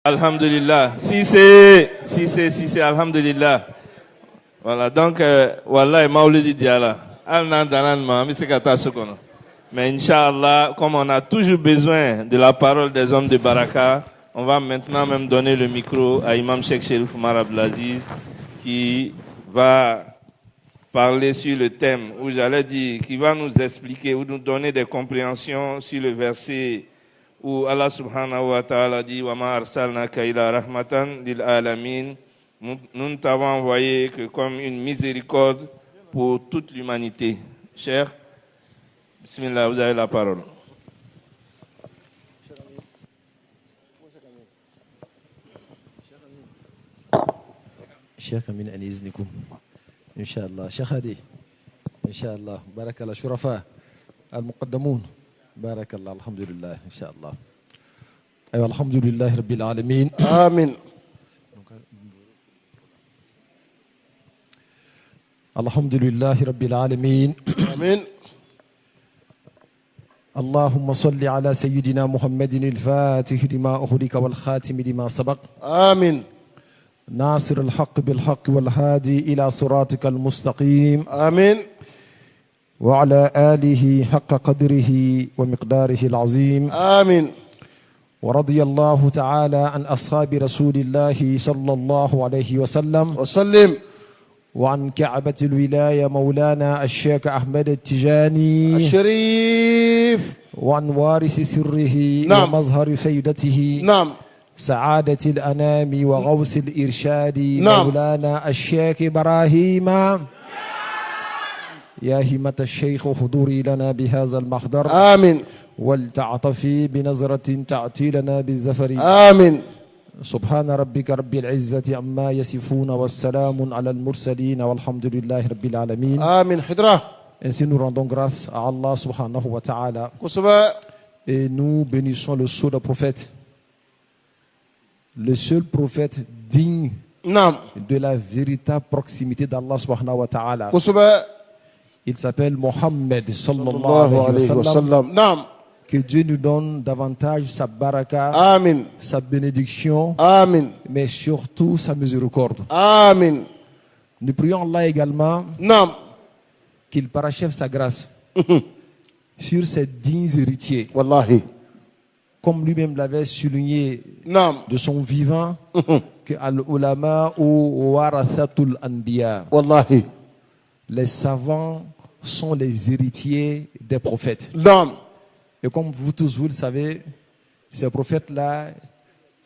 Alhamdulillah. Si c'est Alhamdulillah. Voilà, donc, Wallah, Maulidi Diala. Mais Inch'Allah, comme on a toujours besoin de la parole des hommes de Baraka, on va maintenant même donner le micro à Imam Cheikh Cherif Oumar Abdelaziz qui va parler sur le thème, où j'allais dire, qui va nous expliquer ou nous donner des compréhensions sur le verset où Allah subhanahu wa ta'ala dit wa ma arsalnaka ila rahmatan lil alamin. Nous t'avons envoyé que comme une miséricorde pour toute l'humanité. Cher, bismillah, vous avez la parole. Cheikh Amin Aniznikum. Inch'Allah. Cheikh Hadi. Inch'Allah. Barakallah. Shurafa. Al-Muqaddamoun. Barakallah. Alhamdulillah. Inch'Allah. Ayo, alhamdulillah Rabbil Alamin. Amin. Alhamdulillah Rabbil Alamin. Amin. اللهم صل على سيدنا محمد الفاتح لما أغلق والخاتم لما سبق آمين. ناصر الحق بالحق والهادي إلى صراطك المستقيم آمين. وعلى آله حق قدره ومقداره العظيم آمين. ورضي الله تعالى عن أصحاب رسول الله صلى الله عليه وسلم وسلم. وعن كعبة الولاية مولانا الشيخ أحمد التجاني الشريف. وعن وارث سره نعم. ومظهر فيدته نعم. سعادة الأنام وغوث الإرشاد نعم. مولانا الشيخ إبراهيم. يا همة الشيخ حضوري لنا بهذا المحضر. آمين. ولتعطفي بنظرة تأتي لنا بالزفر. آمين. سبحان ربك رب العزة عما يصفون والسلام على المرسلين والحمد لله رب العالمين. آمين. حضرة. Ainsi nous rendons grâce à Allah subhanahu wa ta'ala كسبة. et nous bénissons le sceau de prophète, le seul prophète digne نعم. de la véritable proximité d'Allah subhanahu wa ta'ala. كسبة. Il s'appelle Mohammed sallallahu الله alayhi عليه wa sallam. وسلم. نعم. Que Dieu nous donne davantage sa baraka, آمين. sa bénédiction, آمين. mais surtout sa miséricorde. آمين. Nous prions Allah également نعم. qu'il parachève sa grâce sur ses dignes héritiers, والله. comme lui-même l'avait souligné نعم. de son vivant, que al-ulama ou warathatul anbiya, والله. les savants sont les héritiers des prophètes. نعم. Et comme vous tous vous le savez, ces prophètes-là,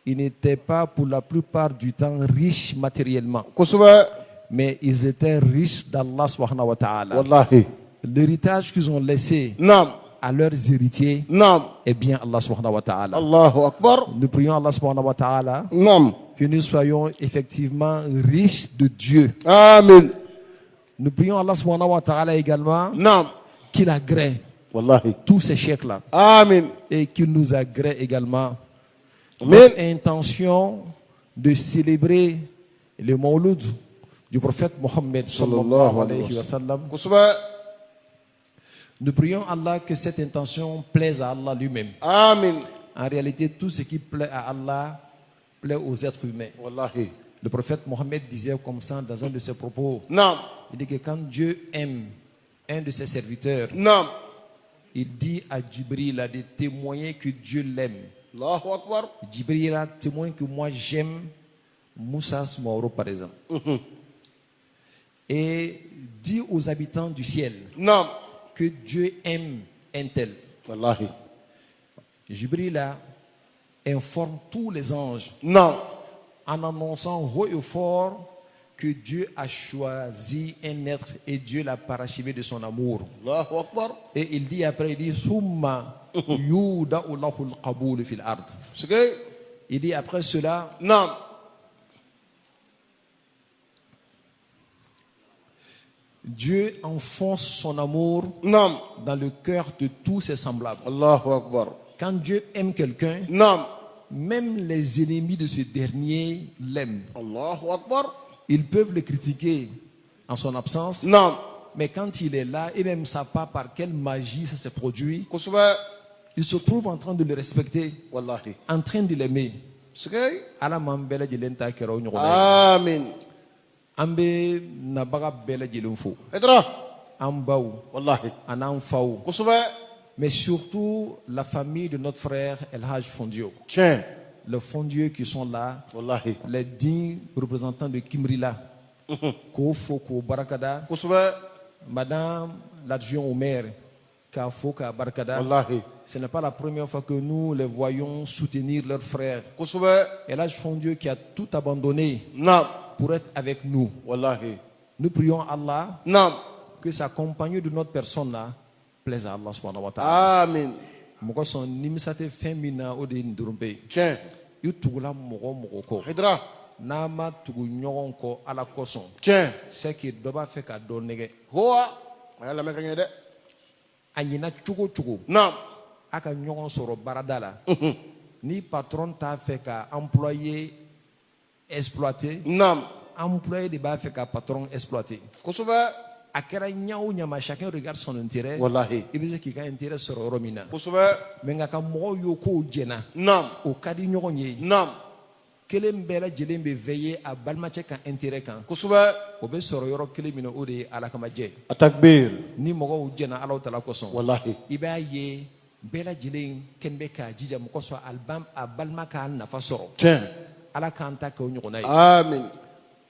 ils n'étaient pas pour la plupart du temps riches matériellement, كسبة. mais ils étaient riches d'Allah subhanahu wa ta'ala. والله. L'héritage qu'ils ont laissé نعم. à leurs héritiers نعم. est bien Allah subhanahu wa ta'ala. الله أكبر. Nous prions Allah subhanahu wa ta'ala نعم. que nous soyons effectivement riches de Dieu. آمين. Nous prions Allah subhanahu wa ta'ala également نعم. qu'il agrée والله. tous ces chèques-là آمين. et qu'il nous agrée également Amen. notre intention de célébrer le Mawlud du prophète Mohammed sallallahu alayhi wa sallam. كسبة. Nous prions Allah que cette intention plaise à Allah lui-même. آمين. En réalité, tout ce qui plaît à Allah plaît aux êtres humains. والله. Le prophète Mohammed disait comme ça dans un de ses propos. نعم. Il dit que quand Dieu aime un de ses serviteurs, نعم. il dit à Djibril de témoigner que Dieu l'aime. الله أكبر. Djibril a témoigné que moi j'aime Moussa Smaoro par exemple. Et dit aux habitants du ciel نعم. que Dieu aime un tel. والله. Djibril informe tous les anges نعم. en annonçant haut et fort que Dieu a choisi un être et Dieu l'a parachevé de son amour. الله أكبر. Et il dit après, il dit Summa yuda'u lahul qabul fil ard. سكي. Il dit après cela, نعم. Dieu enfonce son amour نعم. dans le cœur de tous ses semblables. الله أكبر. Quand Dieu aime quelqu'un, نعم. même les ennemis de ce dernier l'aiment. الله أكبر. Ils peuvent le critiquer en son absence, نعم. mais quand il est là, et même ne savent pas par quelle magie ça s'est produit, كسبة. ils se trouvent en train de le respecter, والله. en train de l'aimer. Sekei. ala m'an bɛɛ lajɛlen ta kɛra o ɲɔgɔn ye Amin. an bɛ nabaga bɛɛ lajɛlen fo Haidara. an baw Wallahi. a n'an faw Kosubɛ. mais surtout la famille de notre frère El Haj Fondio, Tiens. les Fondieux qui sont là, Wallahi. les dignes représentants de Kimrila, Ko fo ko barakada, Kosubɛ. madame l'adjoint au maire, Ka fo ka barakada. Wallahi. Ce n'est pas la première fois que nous les voyons soutenir leurs frères. Kosubɛ. El Haj Fondio qui a tout abandonné Nam. pour être avec nous. Wallahi. Nous prions Allah Nam. que sa compagnie de notre personne là plaise à Allah subhanahu wa ta'ala. Amin. Mɔgɔ sɔn nimisa tɛ fɛn min na o de ye nin dɔrɔn bɛ ye. Tiens. I tugula mɔgɔ kɔ Haidara. n'a ma tugu ɲɔgɔn kɔ ala kosɔn Tiens. c'est que dɔ b'a fɛ ka dɔ nɛgɛ Hoa. A y'a lamɛn ka ɲɛ dɛ. a ɲɛna cogo cogo Nam. a ka ɲɔgɔn sɔrɔ baarada la ni patron t'a fɛ ka employé exploiter Nam. employé de b'a fɛ ka patron exploiter Kosubɛ. a kɛra ɲa o ɲa ma chacun regarde son intérêt Wallahi. i bɛ se k'i ka intérêt sɔrɔ yɔrɔ min na Kosubɛ. mais nka ka mɔgɔw y'o kow jɛna Nam. o ka di ɲɔgɔn ye Nam. kelen bɛɛ lajɛlen bɛ veiller a balimacɛ ka intérêt kan Kosubɛ. o bɛ sɔrɔ yɔrɔ kelen min na o de ye ala kama jɛ Atakbir. ni mɔgɔw jɛna alaw tala kosɔn Wallahi. i b'a ye bɛɛ lajɛlen kɛlen bɛ k'a jija mɔgɔ sɔn a balima k'a nafa sɔrɔ Tiens. ala k'an ta kɛ o ɲɔgɔnna ye Amin.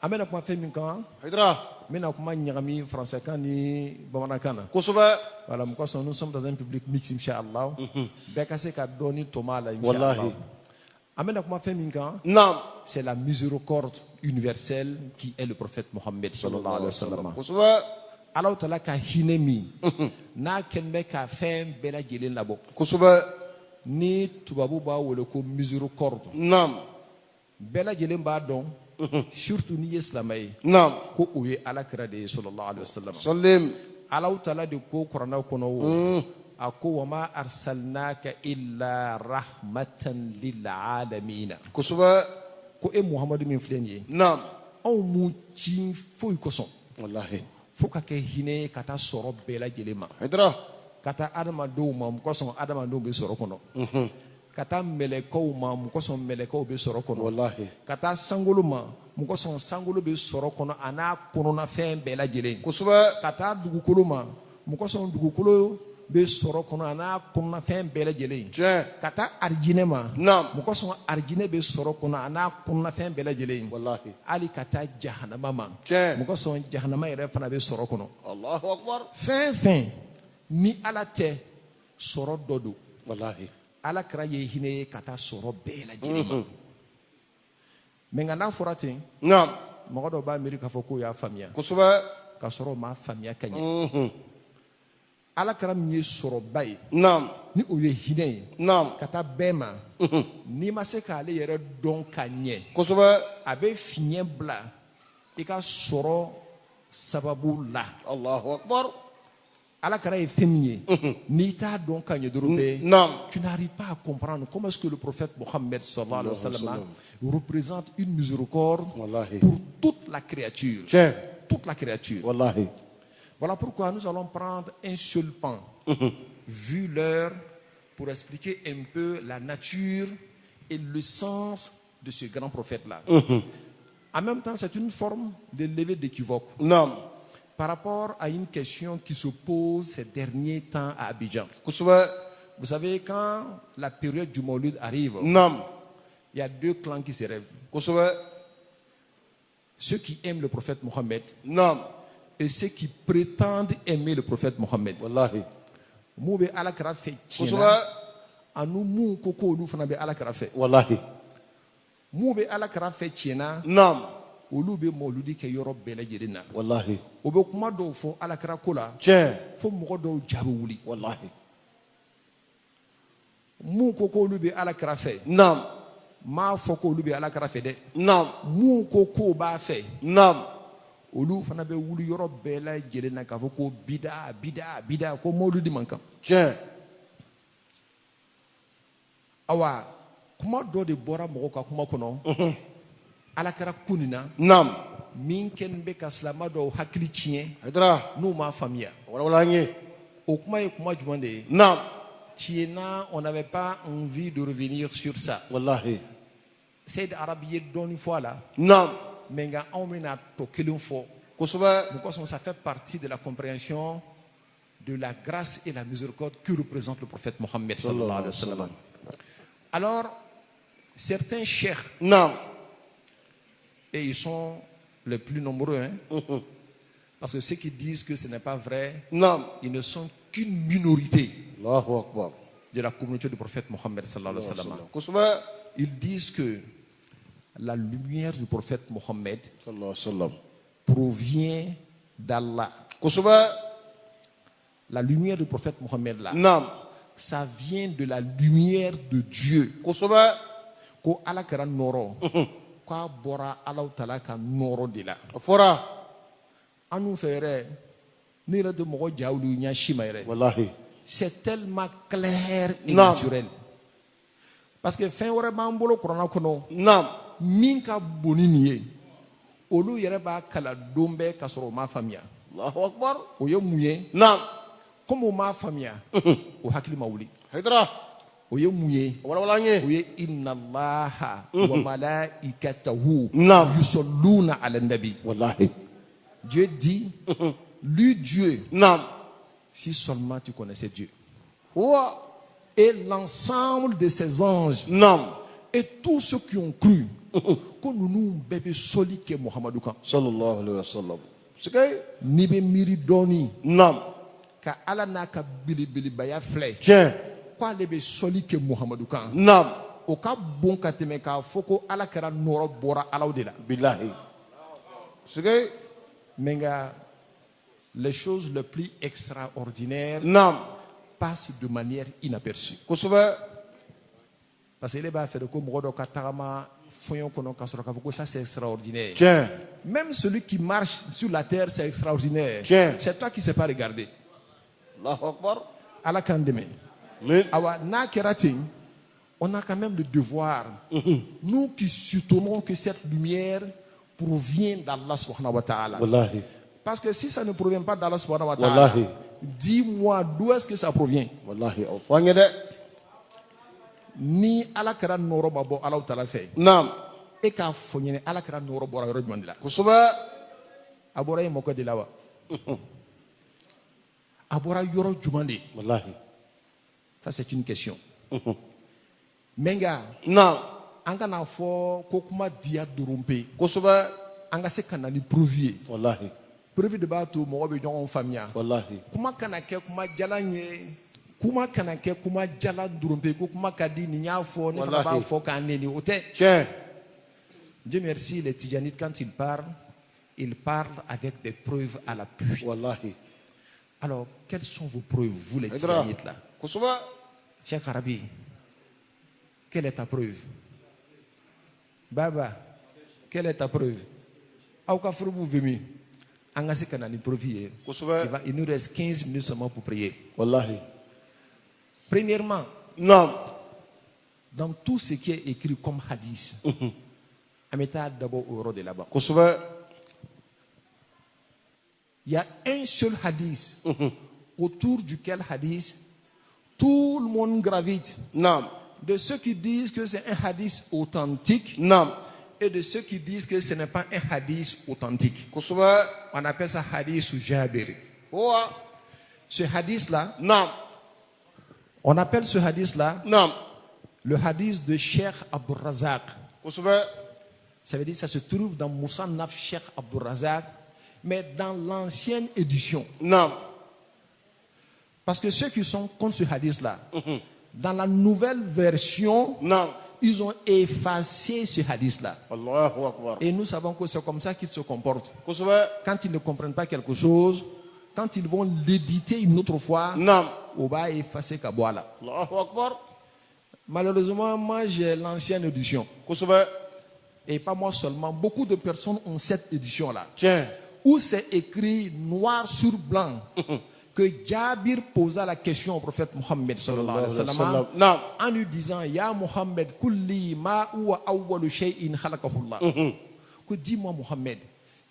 an bɛna kuma fɛn min kan Haidara. n bɛna kuma ɲagami français kan ni bamanankan na Kosubɛ. voilà mɔgɔ sɔn nous sommes dans un public mixte inchallah bɛɛ ka se ka dɔɔni tɔmɔ a la Wallahi. inchallah an bɛna kuma fɛn min kan Nam. c'est la miséricorde universelle qui est le prophète Mohammed sallallahu alayhi wa sallam. Kosubɛ. Alaw tala ka hinɛ min n'a kɛlen bɛ ka fɛn bɛɛ lajɛlen labɔ Kosubɛ. ni tubabu b'a wele ko miséricorde Nam. bɛɛ lajɛlen b'a dɔn surtout n'i ye silamɛ ye Nam. ko o ye alakira de ye sallallahu alayhi wa sallam. Salim. Alaw tala de ko kuranɛw kɔnɔ o a ko wa ma arsalnaka illa rahmatan lil alamina Kosubɛ. ko e muhamadu min filɛ nin ye Nam. anw m'u ci foyi kosɔn Wallahi. fo ka kɛ hinɛ ye ka taa sɔrɔ bɛɛ lajɛlen ma Haidara. ka taa adamadenw ma mun kosɔn adamadenw bɛ sɔrɔ kɔnɔ ka taa mɛlɛkɛw ma mun kosɔn mɛlɛkɛw bɛ sɔrɔ kɔnɔ Wallahi. ka taa sankolo ma mun kosɔn sankolo bɛ sɔrɔ kɔnɔ a n'a kɔnɔnafɛn bɛɛ lajɛlen Kosubɛ. ka taa dugukolo ma mun kosɔn dugukolo bɛ sɔrɔ kɔnɔ a n'a kɔnɔnafɛn bɛɛ lajɛlen Tiens. ka taa arijinɛ ma Nam. mun kosɔn arijinɛ bɛ sɔrɔ kɔnɔ a n'a kɔnɔnafɛn bɛɛ lajɛlen Wallahi. hali ka taa jahanama ma Tiens. mun kosɔn jahanama yɛrɛ fana bɛ sɔrɔ kɔnɔ Allahu Akbar. fɛn fɛn ni ala tɛ sɔrɔ dɔ don Wallahi. ala kɛra ye hinɛ ye ka taa sɔrɔ bɛɛ lajɛlen ma mɛ nka n'a fɔra ten Nam. mɔgɔ dɔ b'a miiri k'a fɔ k'o y'a faamuya Kosubɛ. k'a sɔrɔ o m'a faamuya ka ɲɛ ala kɛra min ye sɔrɔba ye Nam. ni o ye hinɛ ye Nam. ka taa bɛɛ ma n'i ma se k'ale yɛrɛ dɔn ka ɲɛ Kosubɛ. a bɛ fiɲɛ bila i ka sɔrɔ sababu la Allahu Akbar. ala kɛra ye fɛn min ye n'i t'a dɔn ka ɲɛ dɔrɔn bɛ Nam. tu n'arrives pas à comprendre comment est-ce que le prophète Mohammed sallallahu alayhi wa sallam représente une miséricorde Wallahi. pour toute la créature. Tiens. Toute la créature. Wallahi. Voilà pourquoi nous allons prendre un seul pan, vu l'heure, pour expliquer un peu la nature et le sens de ce grand prophète-là. En même temps, c'est une forme de levée d'équivoque Nam. par rapport à une question qui se pose ces derniers temps à Abidjan. Kosubɛ. Vous savez, quand la période du Maulid arrive, Nam. il y a deux clans qui se rêvent. Kosubɛ. Ceux qui aiment le prophète Mohammed Nam. et ceux qui prétendent aimer le prophète Mohammed. Wallahi. Mun bɛ alakira fɛ tiɲɛ Kosubɛ. na ani mun ko k'olu fana bɛ alakira fɛ. Wallahi. Mun bɛ alakira fɛ tiɲɛ na Nam. olu bɛ mawuludi kɛ yɔrɔ bɛɛ lajɛlen na. Wallahi. O bɛ kuma dɔw fɔ alakira ko la Tiens. fo mɔgɔ dɔw ja bɛ wuli. Wallahi. Mun ko k'olu bɛ alakira fɛ Nam. m'a fɔ k'olu bɛ alakira fɛ dɛ. Nam. Mun ko k'o b'a fɛ Nam. olu fana bɛ wuli yɔrɔ bɛɛ lajɛlen na k'a fɔ ko bida ko mawuludi man kan. Tiens. Awa kuma dɔ de bɔra mɔgɔw ka kuma kɔnɔ alakira ko nin na Nam. min kɛlen bɛ ka silamɛ dɔw hakili tiɲɛ Haidara. n'u m'a faamuya. Wala an ye. O kuma ye kuma jumɛn de ye Nam. tiɲɛ na on n'avait pas envie de revenir sur ça. Wallahi. c'est d'arabier d'une fois là. Naam. Mais nga on mena to kelin fo. Kusuba. Pourquoi ça fait partie de la compréhension de la grâce et la miséricorde que représente le prophète Mohammed sallallahu alayhi wa sallam. Alors, certains cheikhs, Naam. et ils sont les plus nombreux, hein, parce que ceux qui disent que ce n'est pas vrai, Naam. ils ne sont qu'une minorité Allahu Akbar. de la communauté du prophète Mohammed sallallahu alayhi wa sallam. Kusuba. Ils disent que la lumière du prophète Mohammed Sallallahu alayhi wa sallam. provient d'Allah. Kusuba. La lumière du prophète Mohammed là, Naam. ça vient de la lumière de Dieu. Kusuba. Ko ala kɛra nɔrɔ k'a bɔra ala tala ka nɔrɔ de la Fora. an n'u fɛ yɛrɛ ne yɛrɛ tɛ mɔgɔ ja olu ɲɛ si ma yɛrɛ Wallahi. c'est tellement clair et Non. naturel parce que fɛn wɛrɛ b'an bolo kuranna kɔnɔ Naam. min ka bon ni nin ye olu yɛrɛ b'a kala don bɛɛ ka sɔrɔ u m'a faamuya Allahu Akbar. o ye mun ye Naam. comme u m'a faamuya o hakili ma wuli Haydara. o ye mun ye Wala wala nye. o ye inna allaha wa malaikatahu Non. yusalluna ala nabi. Wallahi. Dieu dit, lui Dieu, Naam. si seulement tu connaissais Dieu. Huwa. Et l'ensemble de ses anges, Naam. et tous ceux qui ont cru, que nous bébé soli que Mohamedou kan. Sallallahu alayhi wa sallam. Sikay. Ni be miri doni, Naam. ka ala na ka bilibili baya flè. Tiens. Kwa le be soli que Mohamedou kan. Naam. O ka bon ka teme ka foko ala kera noro bora ala de la. Billahi. Sikay. Menga, les choses les plus extraordinaires Naam. passent de manière inaperçue. Kusuba. Parce que les bas fait de comme Rodo Katarama, Foyon Kono Kasoro, ça c'est extraordinaire. Tiens. Même celui qui marche sur la terre, c'est extraordinaire. Tiens. C'est toi qui ne sais pas regarder. Allahu Akbar. À la Kandeme. Mais. Awa na kerating, on a quand même le devoir, nous qui soutenons que cette lumière provient d'Allah subhanahu wa ta'ala. Wallahi. Parce que si ça ne provient pas d'Allah subhanahu wa ta'ala, Wallahi. dis-moi d'où est-ce que ça provient. Wallahi. Fanya de. Ni ala kera noro babo ala ta'ala fait. Naam. Et k'a fonyene ala kera noro bora yoro jumɛn de la. Kusuba. A bɔra ye mɔkɛ de la wa? A bɔra yɔrɔ jumɛn de? Wallahi. Ça c'est une question. Mais nka Naam. an kana fɔ ko kuma diya doron pe Kusuba. an ka se ka na ni preuve ye. Wallahi. Preuve de b'a to mɔgɔ bɛ ɲɔgɔn faamuya. Wallahi. Kuma kana kɛ kuma jalan ye. Kuma kana kɛ kuma jalan doron pe ko kuma ka di nin y'a fɔ ne fana b'a Wallahi. fɔ k'a neni o tɛ. Tiens. Dieu merci, les Tidjanites quand ils parlent avec des preuves à l'appui. Wallahi. Alors, quelles sont vos preuves, vous les Haydara. Tidjanites là? Kusuba. Cheikh Arabi, quelle est ta preuve? Baba, quelle est ta preuve? Aouka Frobou Vemi, Angasi Kanani preuve. Kusuba. Il nous reste 15 minutes seulement pour prier. Wallahi. Premièrement, Naam. dans tout ce qui est écrit comme hadith, Ameta d'abord au roi de là-bas. Kusuba. Il y a un seul hadith autour duquel hadith tout le monde gravite. Naam. De ceux qui disent que c'est un hadith authentique Naam. et de ceux qui disent que ce n'est pas un hadith authentique. Kusuba. On appelle ça hadith ou Jabiri. Huwa. Ce hadith-là, Naam. on appelle ce hadith-là Naam. le hadith de Cheikh Abdul Razak. Kusuba. Ça veut dire que ça se trouve dans Moussannaf Cheikh Abdul Razak, mais dans l'ancienne édition. Naam. Parce que ceux qui sont contre ce hadith-là, dans la nouvelle version, Naam. ils ont effacé ce hadith-là. Allahu Akbar. Et nous savons que c'est comme ça qu'ils se comportent. Kusuba. Quand ils ne comprennent pas quelque chose, quand ils vont l'éditer une autre fois, Naam. on va effacer Kaboala. Allahu Akbar. Malheureusement, moi j'ai l'ancienne édition. Kusuba. Et pas moi seulement, beaucoup de personnes ont cette édition-là. Tiens. Où c'est écrit noir sur blanc que Jabir posa la question au prophète Mohammed sallallahu alayhi wa sallam, Naam. en lui disant Ya Mohammed, kulli ma huwa awwalu shay'in khalaqahullah. Que dis-moi Mohammed,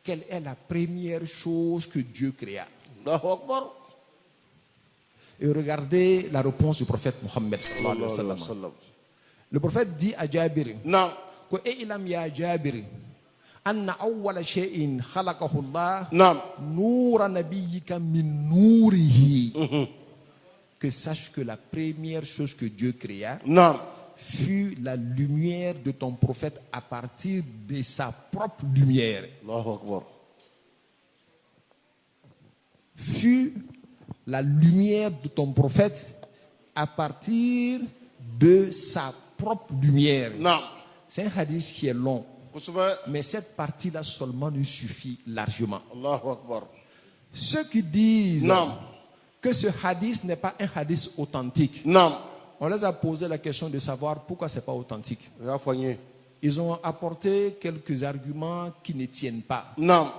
quelle est la première chose que Dieu créa? Allahu Akbar. Et regardez la réponse du prophète Mohammed sallallahu alayhi wa sallam. Le prophète dit à Jabir, Naam. إعلم يا جابر أن أول شيء خلقه الله نعم نور نبيك من نوره. Que sache que la première chose que Dieu créa نعم fut la lumière de ton prophète à partir de sa propre lumière. الله أكبر. Fut la lumière de ton prophète à partir de sa propre lumière. نعم C'est un hadith qui est long, كسبة. mais cette partie-là seulement nous suffit largement. الله أكبر. Ceux qui disent Non. que ce hadith n'est pas un hadith authentique, نعم on les a posé la question de savoir pourquoi ce n'est pas authentique. يا فني. Ils ont apporté quelques arguments qui ne tiennent pas. نعم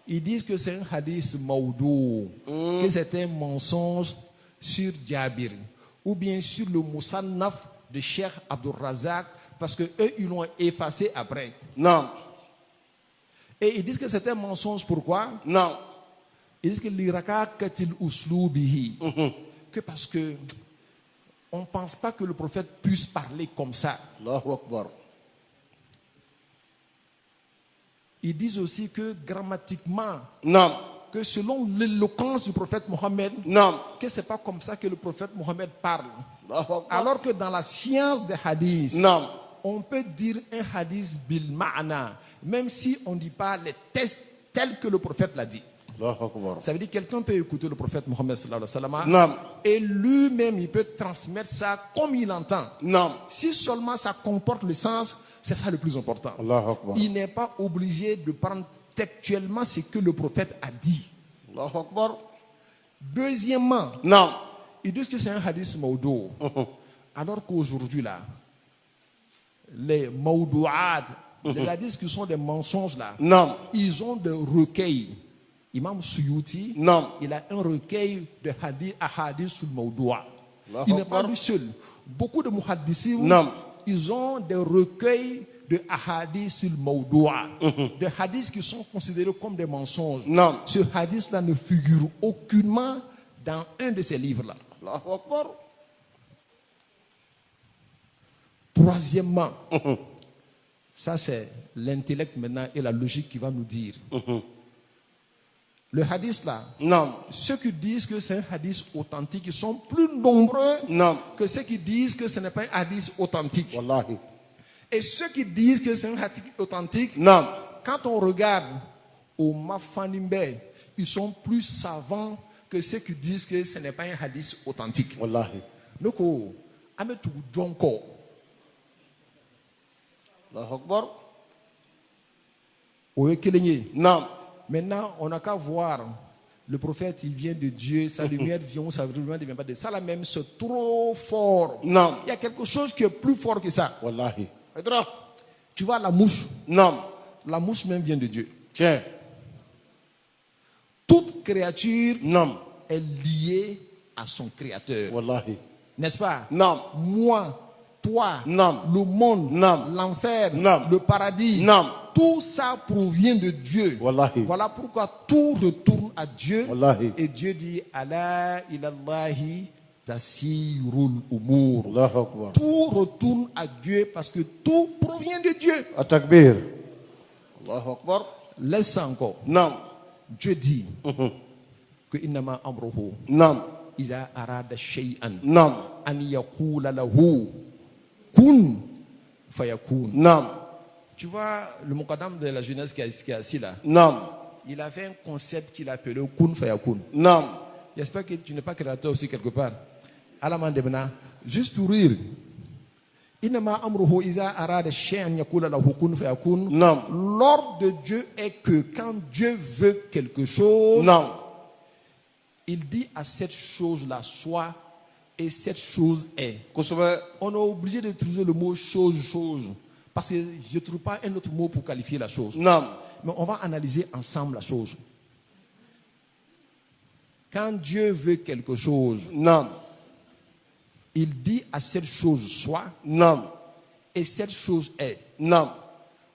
Ils disent que c'est un hadith maudou, que c'est un mensonge sur Jabir, ou bien sur le Musannaf de Cheikh Abdul Razak, parce que eux ils l'ont effacé après. نعم Et ils disent que c'est un mensonge. Pourquoi? نعم Ils disent que l'irakatil uslubihi, que parce que on ne pense pas que le prophète puisse parler comme ça. الله أكبر. Ils disent aussi que grammatiquement, نعم que selon l'éloquence du prophète Mohammed, نعم que c'est pas comme ça que le prophète Mohammed parle. الله أكبر. Alors que dans la science des hadiths, نعم on peut dire un hadith bil ma'na, même si on ne dit pas les tests tels que le prophète l'a dit. الله أكبر. Ça veut dire que quelqu'un peut écouter le prophète Mohammed sallallahu alayhi wa sallam, نعم et lui-même il peut transmettre ça comme il entend. نعم Si seulement ça comporte le sens, c'est ça le plus important. الله أكبر. Il n'est pas obligé de prendre textuellement ce que le prophète a dit. الله أكبر. Deuxièmement, نعم ils disent que c'est un hadith maudou. Alors qu'aujourd'hui là, les maudouad, les hadiths qui sont des mensonges là, نعم ils ont des recueils. Imam Suyuti, نعم il a un recueil de hadith sur le maudoua. Allahu Il n'est pas Akbar. lui seul. Beaucoup de muhaddissim, Non. ils ont des recueils de hadith sur le maudoua. Des hadiths qui sont considérés comme des mensonges. Non. Ce hadith-là ne figure aucunement dans un de ces livres-là. الله أكبر. Troisièmement, ça c'est l'intellect maintenant et la logique qui va nous dire. Le hadith là, نعم ceux qui disent que c'est un hadith authentique, ils sont plus nombreux نعم que ceux qui disent que ce n'est pas un hadith authentique. والله. Et ceux qui disent que c'est un hadith authentique, نعم quand on regarde au Mafanimbe, ils sont plus savants que ceux qui disent que ce n'est pas un hadith authentique. والله. Donc, Ametou Djonko, الله أكبر. Oekelenye. نعم Maintenant, on n'a qu'à voir. Le prophète, il vient de Dieu, sa lumière vient, sa lumière ne vient pas de ça. Là même, c'est trop fort. نعم Il y a quelque chose qui est plus fort que ça. والله. ادرا. Tu vois la mouche. نعم La mouche même vient de Dieu. tiens. Toute créature نعم est liée à son créateur. والله. N'est-ce pas? نعم Moi, toi, Non. le monde, Non. l'enfer, Non. le paradis. Non. Tout ça provient de Dieu. Wallahi. Voilà pourquoi tout retourne à Dieu. Wallahi. Et Dieu dit, Ala ilallahi tasirul umur. الله أكبر. Tout retourne à Dieu parce que tout provient de Dieu. التكبير. الله أكبر. Laisse ça encore. نعم Dieu dit que innama amruhu نعم iza arada shay'an نعم an yaqula lahu kun fayakun. نعم Tu vois le muqaddam de la jeunesse qui est assis là, نعم il a fait un concept qu'il a appelé kun fayakun. نعم J'espère que tu n'es pas créateur aussi quelque part. Alaman debna, juste pour rire. Innama amruhu iza arada shay'an yaqula lahu kun fayakun. نعم L'ordre de Dieu est que quand Dieu veut quelque chose, نعم il dit à cette chose-là soit et cette chose est. كسبة. On est obligé de trouver le mot chose, chose. Parce que je ne trouve pas un autre mot pour qualifier la chose. نعم Mais on va analyser ensemble la chose. Quand Dieu veut quelque chose, نعم il dit à cette chose soit نعم et cette chose est. نعم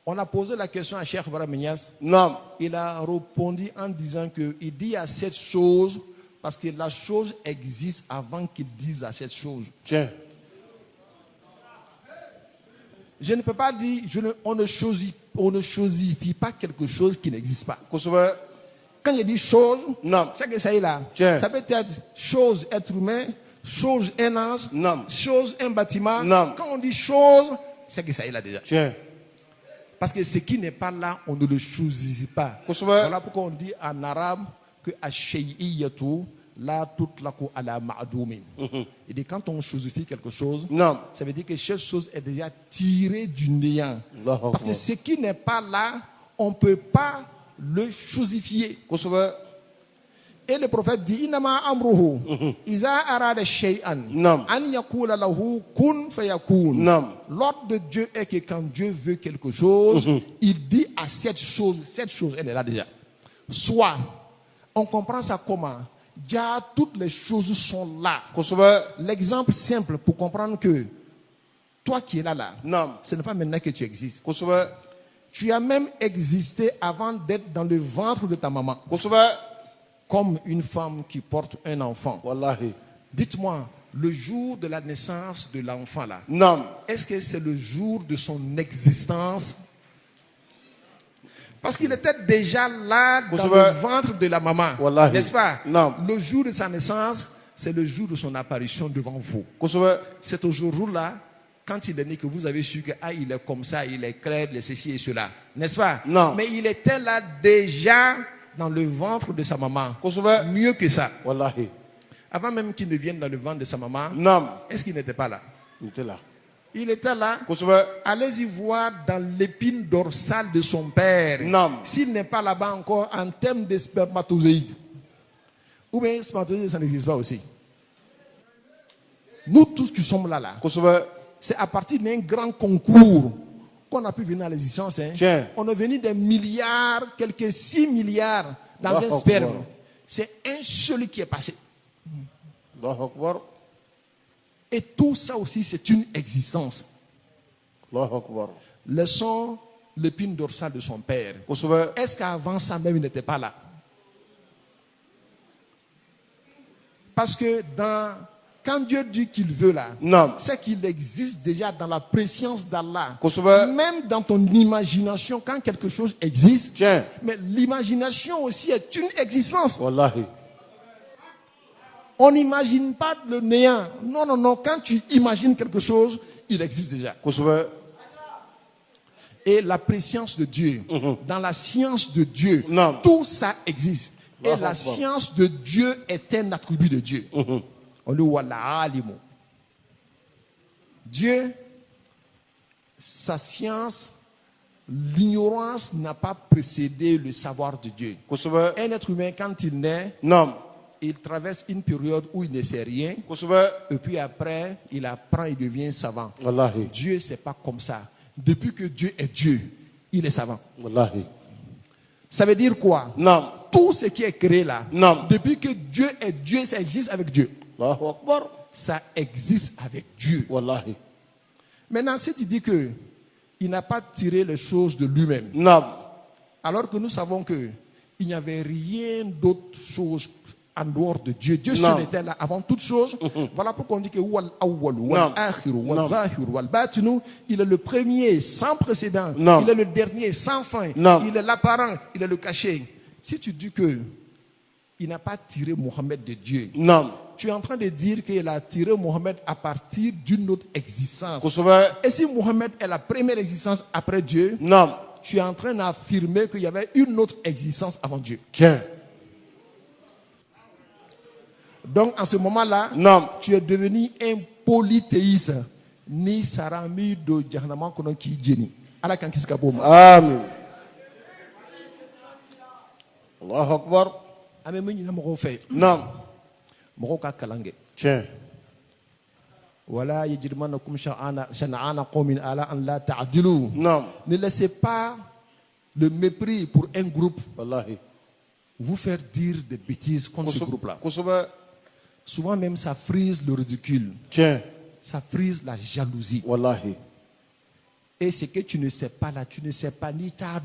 On a posé la question à Cheikh Bara Menias. نعم Il a répondu en disant qu'il dit à cette chose parce que la chose existe avant qu'il dise à cette chose. tiens. Je ne peux pas dire, on ne chosifie pas quelque chose qui n'existe pas. Kosebe. Quand je dis chose, Nam. c'est que ça est là. Tiens. Ça peut être chose être humain, chose un ange, Nam. chose un bâtiment. Nam. Quand on dit chose, c'est que ça est là déjà. Tiens. Parce que ce qui n'est pas là, on ne le choisit pas. Kosebe. Voilà pourquoi on dit en arabe que ash-shay'iyatu la tutlaqu ala ma'dumin. Et dit quand on chosifie quelque chose, Nam. ça veut dire que cette chose est déjà tirée du néant. Allahu Parce que Akbar. ce qui n'est pas là, on ne peut pas le chosifier. Kosebe. Et le prophète dit Inama amruhu iza arada shay'an Nam. an yakula lahu kun fayakun. Nam. L'ordre de Dieu est que quand Dieu veut quelque chose, il dit à cette chose, elle est là déjà. Soit, on comprend ça comment? Déjà, toutes les choses sont là. Kosebe. L'exemple simple pour comprendre que toi qui es là, Nam. ce n'est pas maintenant que tu existes. Kosebe. Tu as même existé avant d'être dans le ventre de ta maman. Kosebe. Comme une femme qui porte un enfant. Wallahi. Dites-moi, le jour de la naissance de l'enfant là, Nam. est-ce que c'est le jour de son existence? Parce qu'il était déjà là dans Kosebe. le ventre de la maman. Wallahi. N'est-ce pas? Non. Le jour de sa naissance, c'est le jour de son apparition devant vous. Kosebe. C'est au jour-là, quand il est né, que vous avez su que il est comme ça, il est clair, il est ceci et cela. N'est-ce pas? Non. Mais il était là déjà dans le ventre de sa maman. Kosebe. Mieux que ça. Wallahi. Avant même qu'il ne vienne dans le ventre de sa maman, Nam. est-ce qu'il n'était pas là? Il était là. Il était là. Kosebe. Allez-y voir dans l'épine dorsale de son père. Non. S'il n'est pas là-bas encore en termes de spermatozoïdes. Ou bien spermatozoïdes, ça n'existe pas aussi. Nous tous qui sommes là, Kosebe. c'est à partir d'un grand concours qu'on a pu venir à l'existence. Hein. Tiens. On est venu des milliards, quelques 6 milliards dans Allahu un sperme. Akbar. C'est un seul qui est passé. Allahu Akbar. Et tout ça aussi, c'est une existence. Allahu Akbar. Laissons l'épine dorsale de son père. Kosebe. Est-ce qu'avant ça même, il n'était pas là? Parce que quand Dieu dit qu'il veut là, Nam. c'est qu'il existe déjà dans la préscience d'Allah. Kosebe. Même dans ton imagination, quand quelque chose existe, Tiens. mais l'imagination aussi est une existence. Wallahi. On n'imagine pas le néant. Non, non, non. Quand tu imagines quelque chose, il existe déjà. Kosebe. Et la préscience de Dieu, dans la science de Dieu, Non. tout ça existe. Et Allahu la Akbar. science de Dieu est un attribut de Dieu. On le voit là, alimu. Dieu, sa science, l'ignorance n'a pas précédé le savoir de Dieu. Kosebe. Un être humain, quand il naît, Nam. il traverse une période où il ne sait rien. Kosebe. Et puis après, il apprend, il devient savant. Wallahi. Dieu, c'est pas comme ça. Depuis que Dieu est Dieu, il est savant. Wallahi. Ça veut dire quoi? Nam. Tout ce qui est créé là, Non. depuis que Dieu est Dieu, ça existe avec Dieu. Allahu Akbar. Ça existe avec Dieu. Wallahi. Maintenant, si tu dis que il n'a pas tiré les choses de lui-même, Nam. alors que nous savons que il n'y avait rien d'autre chose en dehors de Dieu. Dieu Non. seul était là avant toute chose. Voilà pourquoi on dit que wal awwalu, wal Non. akhiru, wal Non. zahiru, wal batinu, il est le premier sans précédent. Non. Il est le dernier sans fin. Non. Il est l'apparent, il est le caché. Si tu dis que il n'a pas tiré Mohammed de Dieu, Nam. tu es en train de dire qu'il a tiré Mohammed à partir d'une autre existence. Kosebe. Et si Mohammed est la première existence après Dieu, Nam. tu es en train d'affirmer qu'il y avait une autre existence avant Dieu. Tiens. Donc, en ce moment-là, Nam. tu es devenu un polythéiste. Ni sarami do jahanama kono ki jeni. Ala kan kiska boma. Amin. Allahu Akbar. Ame me nyina mo fe. Nam. Mo ka kalange. Tiens. Wala yajrimanakum shana'ana qawmin ala an la ta'dilu. Nam. Ne laissez pas le mépris pour un groupe Wallahi. vous faire dire des bêtises contre ce groupe-là. Kosebe. Souvent même, ça frise le ridicule. Tiens. Ça frise la jalousie. Wallahi. Et ce que tu ne sais pas là, tu ne sais pas ni ta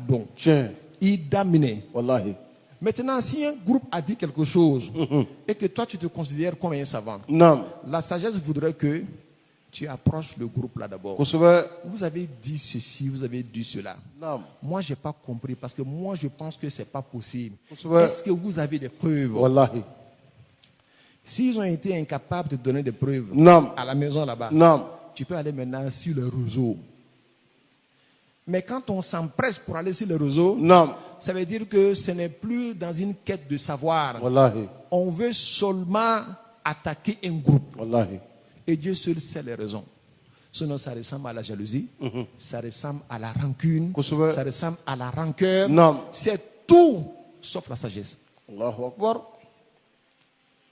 don. Tiens. Il damine. Wallahi. Maintenant, si un groupe a dit quelque chose et que toi tu te considères comme un savant, Nam. la sagesse voudrait que Tu approches le groupe là d'abord. Kusuba. Vous avez dit ceci, vous avez dit cela. Naam. Moi, je n'ai pas compris parce que moi, je pense que ce n'est pas possible. Kusuba. Est-ce que vous avez des preuves? Wallahi. S'ils ont été incapables de donner des preuves Naam. à la maison là-bas, Naam. tu peux aller maintenant sur le réseau. Mais quand on s'empresse pour aller sur le réseau, Naam. ça veut dire que ce n'est plus dans une quête de savoir. Wallahi. On veut seulement attaquer un groupe. Wallahi. Et Dieu seul sait les raisons. Sinon, ça ressemble à la jalousie, ça ressemble à la rancune, Kusuba. ça ressemble à la rancœur. Non. C'est tout sauf la sagesse. Allahu Akbar.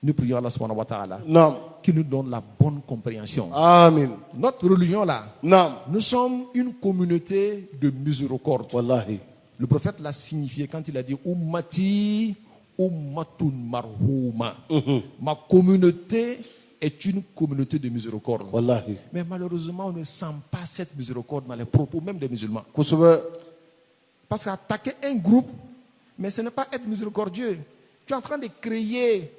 Nous prions Allah subhanahu wa ta'ala Naam. qui nous donne la bonne compréhension. Amin. Notre religion là, Naam. nous sommes une communauté de miséricorde. Wallahi. Le prophète l'a signifié quand il a dit Ummati ummatun marhouma. Ma communauté est une communauté de miséricorde. Wallahi. Mais malheureusement, on ne sent pas cette miséricorde dans les propos même des musulmans. Kusuba. Parce qu'attaquer un groupe, mais ce n'est pas être miséricordieux. Tu es en train de créer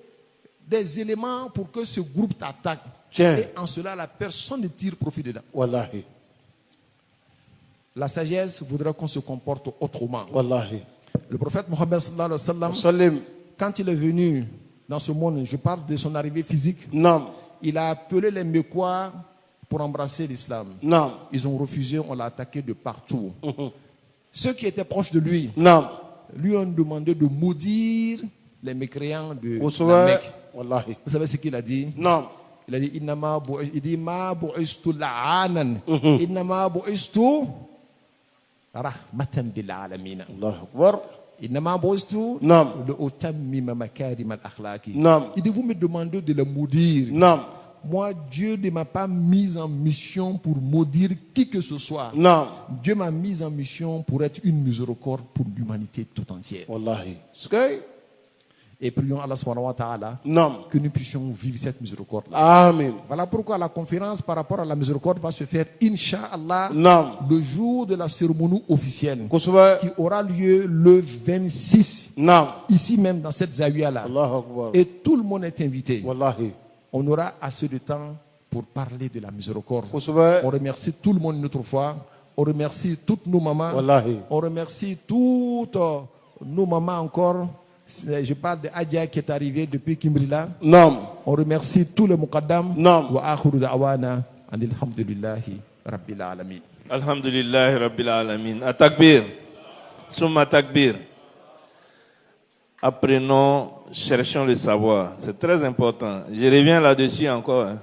des éléments pour que ce groupe t'attaque. Tiens. Et en cela, la personne ne tire profit dedans. Wallahi. La sagesse voudrait qu'on se comporte autrement. Wallahi. Le prophète Mohammed sallallahu alayhi wa sallam, Salim. quand il est venu dans ce monde, je parle de son arrivée physique, Naam. il a appelé les Mekwa pour embrasser l'islam. Naam. Ils ont refusé, on l'a attaqué de partout. Ceux qui étaient proches de lui, Naam. lui ont demandé de maudire les mécréants de la Kusuba. Mecque. Wallahi. Vous savez ce qu'il a dit? Naam. Il a dit il dit ma bu'istu la'anan innama bu'istu rahmatan lil alamin. Allahu Akbar. Innama bu'istu Naam. li utammima makarim al akhlaqi. Naam. Il dit vous me demandez de le maudire. Naam. Moi, Dieu ne m'a pas mis en mission pour maudire qui que ce soit. Naam. Dieu m'a mis en mission pour être une miséricorde pour l'humanité tout entière. Wallahi. Sky. Et prions Allah subhanahu wa ta'ala Naam. que nous puissions vivre cette miséricorde. Amin. Voilà pourquoi la conférence par rapport à la miséricorde va se faire, Inch'Allah, Naam. le jour de la cérémonie officielle Kusuba. qui aura lieu le 26, Naam. ici même dans cette zawiya-là. Allahu Akbar. Et tout le monde est invité. Wallahi. On aura assez de temps pour parler de la miséricorde. Kusuba. On remercie tout le monde une autre fois. On remercie toutes nos mamans. Wallahi. On remercie toutes nos mamans encore. Je parle de Adja qui est arrivée depuis Kimbrila. Naam. On remercie tous les muqaddam. Naam. Wa akhiru da'wana alhamdulillahi rabbil alamin. Alhamdulillah Rabbil Alamin. Atakbir. Summa takbir. Apprenons, cherchons le savoir. C'est très important. Je reviens là-dessus encore.